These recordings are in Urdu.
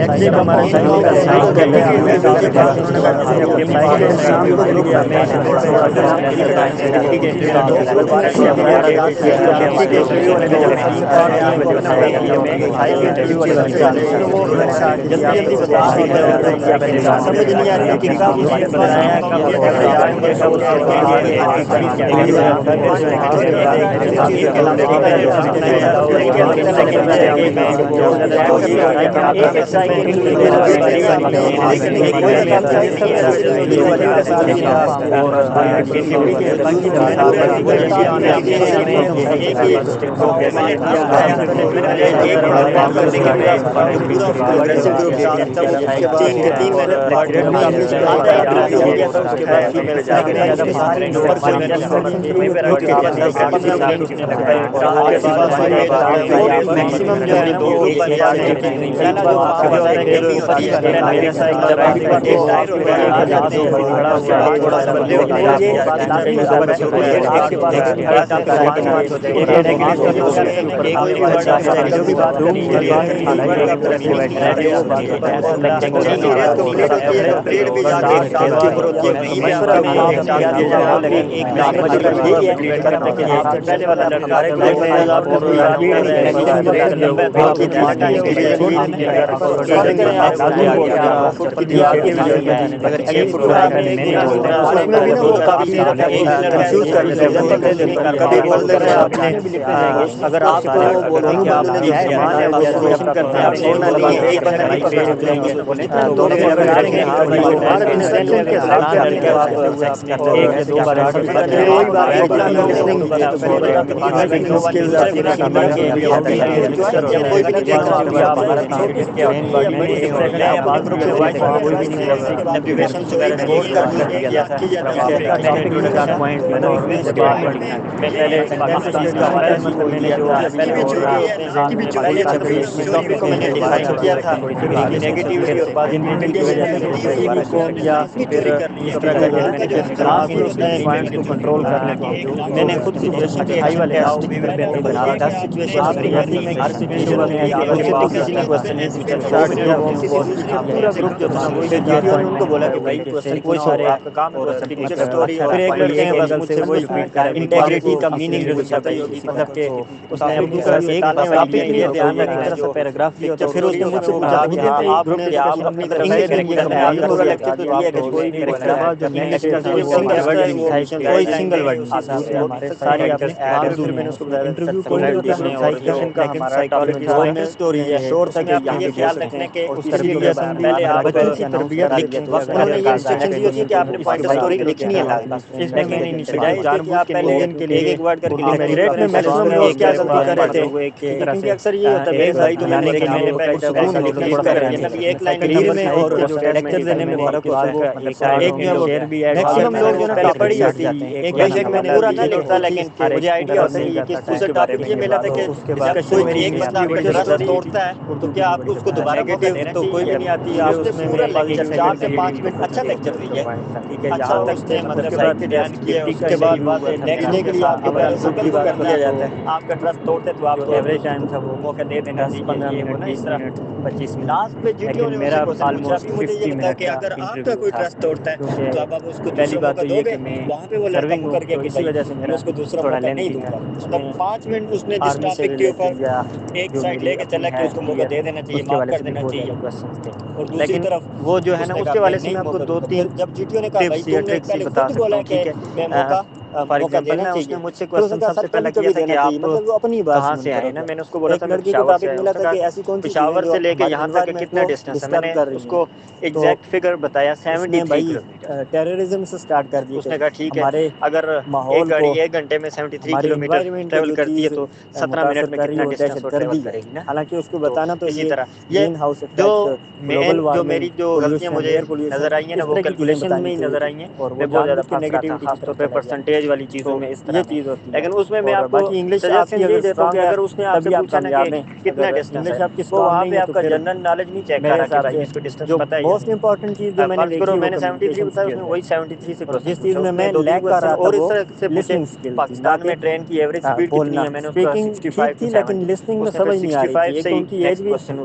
نیکسٹ ڈے ہمارا سائیکل کا سائیکل کے بعد انہوں نے کہا سائیکل شام کو گروپ کرنا ہے تھوڑا شام کے لیے ٹائم دے دیں گے تو وہ بارش سے ہمارا ہفتے کے انٹرویو والے جو 3 پارٹ ہیں وہ اپنا بتاتے ہیں سب سے پہلے انہوں نے کہا کہ جی آپ کو سیکنڈ لیول کا سمجھ نہیں آ رہی تھی کہ کب انہوں نے بتایا کب ایوریج آئیں گے کب اس کے بعد آگے پھر جو ہے ہفتے کے بعد جو چیز ہے وہ دیکھنا ہے اس کے جو ہے پریکٹیکل ایگزام ہے جو تھیوری ہے دیکھنے کی کوئی بھی اچھا تھیوری کا ساتھ دیا اور تھیوری کے پورے پورے ٹاپک میں ہم نے ایک ایک کیا سب سے پہلے گروپ لیا کام کرنے کے پورا پورا پروگریسو گروپ دے دیا تھا وہ 3 میں ڈیپارٹمنٹ میں انگلش کا ایک گروپ دیا گیا تھا اس کے بعد فیمیل کا ایک دیا گیا تھا اور جو انٹرویو گروپ کے لیے 10 سے 15 منٹ آپ کے پاس ہوئی اور میکسیمم جو ہے نا وہ گروپ بائی پارٹ ہے پہلا جو پارٹ جو ہے کہ جب آپ کا ٹائر ہوتا ہے آ جاتے ہیں اس کے بعد تھوڑا سا بندے ہوتے ہیں یہ بات اچھی ہے کہ آپ کے پاس اگر بڑا ٹاپک ہے کہ تو آپ کا جو اس میں ایک بھی ورڈ آپ سائیکل کی بات کرنی ہے ایک ورڈ کا پریفکس نہیں آئے وہ بات ہوتا ہے جتنی ریت کمپلیٹ ہوتی ہے کمپلیٹ بھی جا کے ایک ٹاسک کے اوپر ہوتی ہے وہیں پہ آپ کو ایک ٹاسک دیا جائے آپ نے ایک ٹاسک مطلب یہی ہے کہ آپ جب پہلے والا ہمارے گروپ میں آپ نے کوئی بھیڑ نہیں کرنی جب تک لمبا ہے تو آپ کو زیادہ ٹائم کے لیے فرض کریں آپ کو دیا گیا فٹ کی دیوار کی ویڈیو ہے اگر 6 فٹ کا آپ نے ایک گنا سیکھنا ہے اس میں بھی نا وہ کافی کنفیوز کر دیتے ہیں ایگزامپل دے دیتے ہیں کبھی بول دیتے ہیں آپ نے اگر آپ کو دونوں بندوں نے سامان ہے وہ ایسوسیشن کرتے ہیں آپ چھوڑنا نہیں ہے ایک بندہ نہیں پکڑ سکتے ہیں جتنے دونوں بندے بیٹھیں گے ہمارے انسٹرکشن کے حساب سے آپ نے ایکسرسائز کرتے ہیں پھر وہی بات ہے ایکٹیو لسننگ لسننگ اسکلز آتی ہے جب کوئی بھی نہیں دیکھ رہا ہوتا آپ چھوٹی سے چھوٹی یا بڑی سے بڑی یا اپنے گروپ سے وائس ایبریویشن وغیرہ نوٹ کرنی ہے یاد کی جاتی ہے انٹروڈکشن اور اسٹیٹمنٹ میں پہلے سینٹینس اسٹڈی سینٹینس بول دیا تھا اس کی بھی چوری ہے اس ٹاپک کو میں نے ڈیفائن کیا تھا ایک نیگیٹیوٹی اور پازیٹیوٹی نیگیٹیو کون یا پھر اس طرح کا جو ہے لاسٹ میں اس نے پوائنٹس کو کنٹرول کرنے کے میں نے خود situation reaction test 10 situation real میں ہر سچویشن میں مجھ سے تو کسی نے کوسچن نہیں پوچھا اسٹارٹ کیا اس میں پورا گروپ جو تھا نا وہی جیٹیو نے ان کو بولا کہ بھائی کوسچن پوچھو آپ کا کام ہے پکچر اسٹوری اور پھر ایک لڑکے نے بس مجھ سے وہی انٹیگریٹی کا میننگ جو پتہ ہی ہوگی مطلب کہ اس نے اپنی طرح سے ٹاپک یہ دھیان رکھنا ہے جو پکچر پھر اس نے مجھ سے پوچھا کہ آپ نے اپنی طرف سے کریکٹر میں آپ کا لیکچر تو یہ ہے کہ کوئی بھی کوئی سنگل ورڈ نہیں کوئی سنگل ورڈ نہیں ساری آپ نے پھر میں نے اس کو بتایا سائیکلائزیشن کا ہمارا ٹاپک تھا اسٹوری ہے شور تک یہ خیال رکھنے کے اس لیے پہلے آپ بچوں کی تربیت انہوں نے یہ انسٹرکشن دی ہوتی ہے کہ آپ نے پوائنٹ اسٹوری لکھنی ہے لازمی اس میں میں نے بجائے اس کے کہ آپ پہلے ایک ورڈ کر کے لکھ میں میکسیمم لوگ کیا غلطی کر رہے تھے کیونکہ اکثر یہ ہوتا ہے میرے بھائی تو میں نے دیکھا میں نے پرسکون لکھنا شروع کر رہے ہیں ایک لائن تقریر میں اور لیکچر دینے میں فرق ہوتا ہے ایک جو ہے وہ میکسیمم لوگ جو ہے نا پہلے پڑھ ہی آتے ہیں ایک بے شک میں پورا نہ لکھتا لیکن مجھے آئیڈیا ہوتا ہے کہ یہ کس دوسرے ٹاپک یہ ملا تھا کہ جب کوئی ایک بندہ اپنی رسٹ توڑتا ہے تو کیا آپ کو اس کو دوبارہ موقع دینا تو کوئی بھی نہیں آتی آپ اس میں پورا لیکچر 4 سے 5 منٹ اچھا لیکچر دیجیے اچھا اس نے مطلب صحیح بیان کیا اس کے بعد لکھنے کے لیے آپ کو پہلے سنگل کو کرنا ہے تو آپ کا ٹرسٹ توڑتے تو آپ کو ایوریج ٹائم تھا وہ موقع دے دینا چاہیے یہ وہ نا اس طرح 25 منٹ لاسٹ میں جیٹیو نے مجھ سے کوسچن پوچھا ابھی مجھے یہ بتاؤ کہ اگر آپ کا کوئی ٹرسٹ توڑتا ہے تو اب آپ اس کو دوسرا موقع دو گے وہاں پہ وہ لڑکا مکر گیا کہ بھائی میں اس کو دوسرا موقع نہیں دوں گا مطلب 5 منٹ اس نے جس ٹاپک کے اوپر ایک سائڈ لے کے چلا کہ اس کو موقع دے دینا چاہیے معاف کر دینا چاہیے اور دوسری طرف وہ جو ہے نا اس کے والے سے میں آپ کو 2-3 پھر جب جیٹیو نے کہا بھائی تم نے پہلے خود بولا کہ میں موقع دینا چاہیے پھر اس نے کہا سر کبھی کبھی دینا چاہیے مطلب وہ اپنی بات سن کر رہا تھا ایک لڑکی کو ٹاپک ملا تھا کہ ایسی کون سی چیزیں جو ہمارے انوائرمنٹ کو ڈسٹرب کر رہی ہیں تو اس نے بھائی ٹیررزم سے اسٹارٹ کر دیا کہ ہمارے ماحول کو 1 گھنٹے میں 73 ہمارے کلومیٹر انوائرمنٹ کو ٹریول جو کرتی ہے چیز تو 17 منٹ متاثر میں کر رہی ہے کتنا وہ ڈسٹینس دہشت وہ ٹریول گردی ہے کرے گی نا حالانکہ اس کو تو بتانا تو اسی یہ طرح یہ گرین ہاؤس جو افیکٹ گلوبل جو وارمنگ میری جو غلطیاں پولوشن مجھے ایئر پولوشن نظر آئی ہیں نا اس وہ طرح کی چیزیں کیلکولیشنز بتانی میں ہی چاہیے نظر تھی آئی ہیں اور وہ میں بہت جان زیادہ بوجھ کے پھنس رہا تھا نیگیٹیوٹی کی خاص طور طرف پہ چلا گیا پرسنٹیج اسٹیج والی چیزوں میں اس طرح یہ چیز ہوتی ہے. لیکن اس میں اور آپ کو باقی انگلش آپ سجیشن کی یہی اگر دیتا ہوں کہ اسٹرانگ ہے اگر اس نے آپ سے تبھی آپ پوچھا نا کہ کامیاب ہیں. کتنا اگر ڈسٹینس ہے، انگلش آپ کی وہ اسٹرانگ وہاں نہیں پہ ہے آپ تو کا پھر جنرل نالج نہیں چیک کر میرے رہا کہ حساب بھائی سے اس کو ڈسٹینس جو پتہ ہے یا موسٹ نہیں. امپورٹنٹ چیز جو میں نے فرض دیکھی کرو ہے وہ میں نے 73 کمیونیکیشن بتایا، اس نے اسکلز ہے. وہی 73 سے اور کوشچن جس چیز پوچھا، میں اس نے میں 2-3 لیک کر کوشچن رہا تھا اور اس وہ طرح سے پوچھے لسننگ اسکل تھی، نہ پاکستان کہ میں ٹرین کی ایوریج سپیڈ کتنی بولنا. ہے، میں نے اس کا اسپیکنگ 65 ٹھیک ٹو تھی 70، لیکن لسننگ میں اس نے پھر سمجھ نہیں آ رہی تھی. 65 ایک سے تو ہی ان کی ایج نیکسٹ بھی کوشچن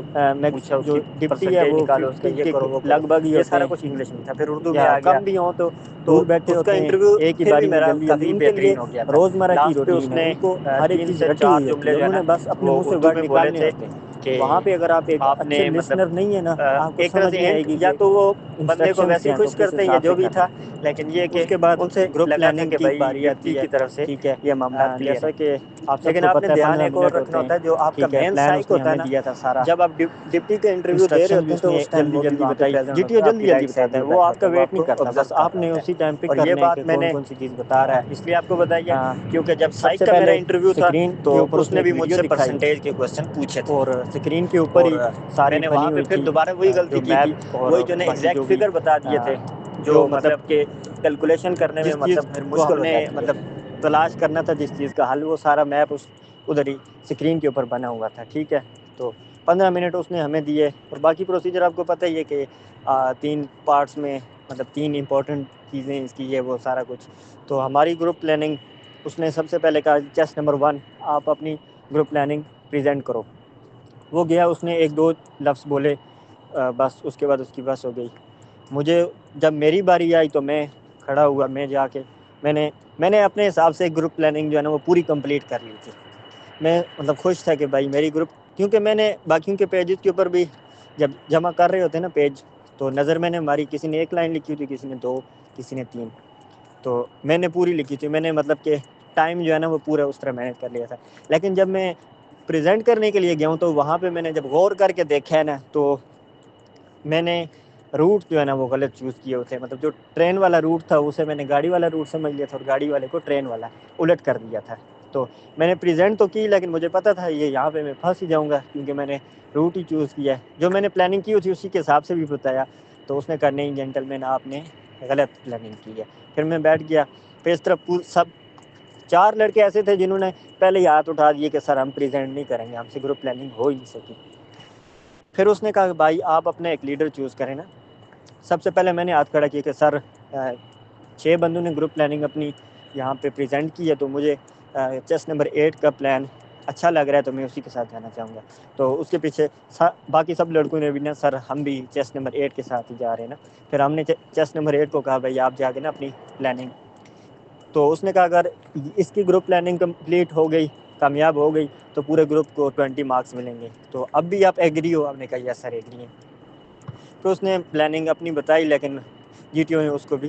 پوچھا، اس جو کی ڈپٹی ہے پرسنٹیج وہ نکالو، اس کا 50 یہ کے کرو وہ کرو، لگ بھگ ہی یہ ہوتے سارا ہیں کچھ انگلش میں تھا. پھر اردو میں یا آ گیا کم بھی ہوں تو تو دور بیٹھے اس کا ہوتے ہیں انٹرویو ایک ہی پھر بھی باری میں میرا جلدی جلدی. کافی ان کے لیے بہترین ہو گیا تھا. روزمرہ کی لاسٹ پہ اس روٹین ہے، نے ان کو ہر ایک 3 چیز سے رٹی 4 ہوئی ہوتی جملے ہے. جو ہے انہوں نا نے بس اپنے وہ منہ سے اردو ورڈ میں بولے نکالنے تھے ہوتے ہیں. کہ وہاں پہ اگر آپ ایک آپ اچھے نے مطلب لسنر نہیں ہے نا آپ کو ایک طرح سمجھ سے نہیں آئے ہنٹ گی یا کہ تو وہ بندے کو انسٹرکشنز ویسے ہی کیا ہیں تو خوش کس کرتے یا حساب سے جو بھی کرنا تھا، ہے. لیکن یہ کہ اس کے بعد ان سے گروپ لگا تھا پلاننگ کہ کی بھائی باری ڈپٹی آتی ہے. کی طرف سے ٹھیک ہے، یہ معاملات کلیئر جیسا ہیں. کہ آپ سب لیکن کو آپ نے پتہ ہے دھیان 15 ایک اور منٹ رکھنا ہوتے ہیں. ہوتا ہے، جو آپ کا ٹھیک ہے، مین پلان سائیک اس نے ہوتا ہے ہمیں نا، دیا تھا سارا. جب آپ ڈپٹی کا انٹرویو دے رہے انسٹرکشن ہوتے بھی ہیں اس تو نے اس ٹائم جلدی وہ بھی جلدی وہاں پہ بتائی. پریزنٹ جیٹی او ہوتا ہے، آپ جلدی کی جلدی رائٹ سائڈ بتاتا پہ ہے، ہی وہ بیٹھا آپ ہوتا کا ہے، وہ ویٹ آپ نہیں کو کرتا. آبزرو بس کر آپ رہا نے ہوتا اسی ہے. ٹائم پک اور یہ کرنا ہے کہ بات میں کون نے کون سی چیز بتا رہا ہے. اس لیے آپ کو بتائی ہے کیونکہ جب سب سائیک سے کا میرا پہلے انٹرویو تھا اسکرین کے تو اوپر اس نے ایک بھی مجھ ویڈیو سے دکھائی پرسنٹیج کے کوشچن پوچھے تھے. اور اسکرین کے اوپر اور ہی میں ساری نے بنی وہاں پہ ہوئی پھر تھی دوبارہ وہی غلطی جو کی تھی، میپ اور وہی جو نے باقی جو ایگزیکٹ بھی فگر بتا دیے تھے جو مطلب کہ کیلکولیشن کرنے میں جس چیز مطلب پھر کو مشکل ہم ہو نے جاتی ہے. مطلب تلاش کرنا تھا، جس چیز کا حل، وہ سارا میپ ادھر ہی اسکرین کے اوپر بنا ہوا تھا. ٹھیک ہے، تو 15 منٹ اس نے ہمیں دیے. اور باقی پروسیجر آپ کو پتہ ہی ہے کہ 3 پارٹس میں مطلب 3 امپورٹنٹ چیزیں اس کی ہے وہ سارا کچھ. تو ہماری گروپ پلاننگ اس نے سب سے پہلے کہا چیسٹ نمبر 1 آپ اپنی گروپ پلاننگ پریزنٹ کرو. وہ گیا، اس نے 1-2 لفظ بولے، بس اس کے بعد اس کی بس ہو گئی. مجھے جب میری باری آئی تو میں کھڑا ہوا، میں جا کے میں نے اپنے حساب سے گروپ پلاننگ جو ہے نا وہ پوری کمپلیٹ کر لی تھی. میں مطلب خوش تھا کہ بھائی میری گروپ، کیونکہ میں نے باقیوں کے پیجز کے اوپر بھی جب جمع کر رہے ہوتے ہیں نا پیج، تو نظر میں نے ہماری کسی نے 1 لائن لکھی ہوئی تھی، کسی نے 2، کسی نے 3. تو میں نے پوری لکھی تھی. میں نے مطلب کہ ٹائم جو ہے نا وہ پورا اس طرح مینیج کر لیا تھا. لیکن جب میں پریزنٹ کرنے کے لیے گیا ہوں تو وہاں پہ میں نے جب غور کر کے دیکھا ہے نا تو میں نے روٹ جو ہے نا وہ غلط چوز کیے ہوتے ہیں. مطلب جو ٹرین والا روٹ تھا اسے میں نے گاڑی والا روٹ سمجھ لیا تھا، اور گاڑی والے کو ٹرین والا الٹ کر دیا تھا. تو میں نے پریزنٹ تو کی لیکن مجھے پتا تھا یہ یہاں پہ میں پھنس ہی جاؤں گا، کیونکہ میں نے روٹ ہی چوز کیا ہے. جو میں نے پلاننگ کی تھی اسی کے حساب سے بھی بتایا، تو اس نے کہا نہیں جنٹل مین آپ نے غلط پلاننگ کی ہے. پھر میں بیٹھ گیا. پھر اس طرح سب 4 لڑکے ایسے تھے جنہوں نے پہلے ہی ہاتھ اٹھا دیے کہ سر ہم پریزنٹ نہیں کریں گے، ہم سے گروپ پلاننگ ہو ہی نہیں سکی. پھر اس نے کہا کہ بھائی آپ اپنے ایک لیڈر چوز کریں نا. سب سے پہلے میں نے ہاتھ کھڑا کیا کہ سر 6 بندوں نے گروپ پلاننگ اپنی یہاں پہ پریزنٹ کی ہے، تو مجھے چیسٹ نمبر 8 کا پلان اچھا لگ رہا ہے، تو میں اسی کے ساتھ جانا چاہوں گا. تو اس کے پیچھے باقی سب لڑکوں نے بھی نا سر ہم بھی چیسٹ نمبر 8 کے ساتھ ہی جا رہے ہیں نا. پھر ہم نے چیسٹ نمبر 8 کو کہا بھائی آپ جا کے نا اپنی پلاننگ. تو اس نے کہا اگر اس کی گروپ پلاننگ کمپلیٹ ہو گئی، کامیاب ہو گئی، تو پورے گروپ کو 20 مارکس ملیں گے. تو اب بھی آپ ایگری ہو؟ آپ نے کہا یس سر ایگری ہیں. تو اس نے پلاننگ اپنی بتائی لیکن جی ٹی او نے اس کو بھی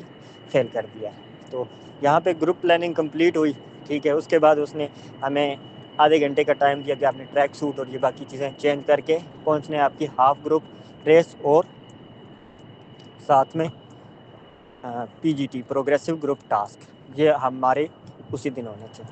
فیل کر دیا. تو یہاں پہ گروپ پلاننگ کمپلیٹ ہوئی. ٹھیک ہے، اس کے بعد اس نے ہمیں آدھے گھنٹے کا ٹائم دیا کہ آپ نے ٹریک سوٹ اور یہ باقی چیزیں چینج کر کے پہنچنے آپ کی ہاف گروپ ریس اور ساتھ میں P G T progressive group task, یہ ہمارے اسی دن ہونے تھے.